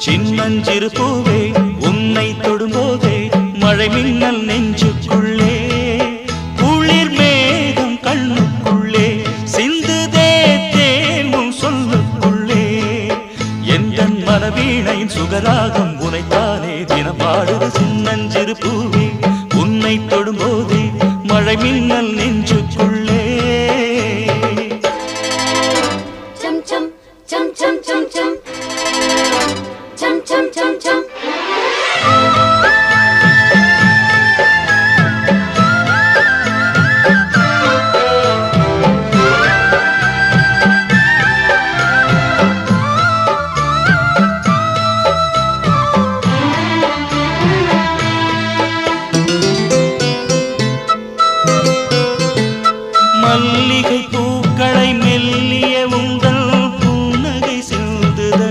சின்னஞ்சிறு பூவே உன்னை தொடும்போதே மழை மின்னல் நெஞ்சுக்குள்ளே குளிர் மேகம் கண்ணுக்குள்ளே சிந்துதே தேனும் சொல்லுக்குள்ளே எந்தன் மனவீணையின் சுகராகம் உனைத்தானே தினம் பாடுது சின்னஞ்சிறு பூவே உன்னை தொடும்போதே மழை மின்னல் நெஞ்சு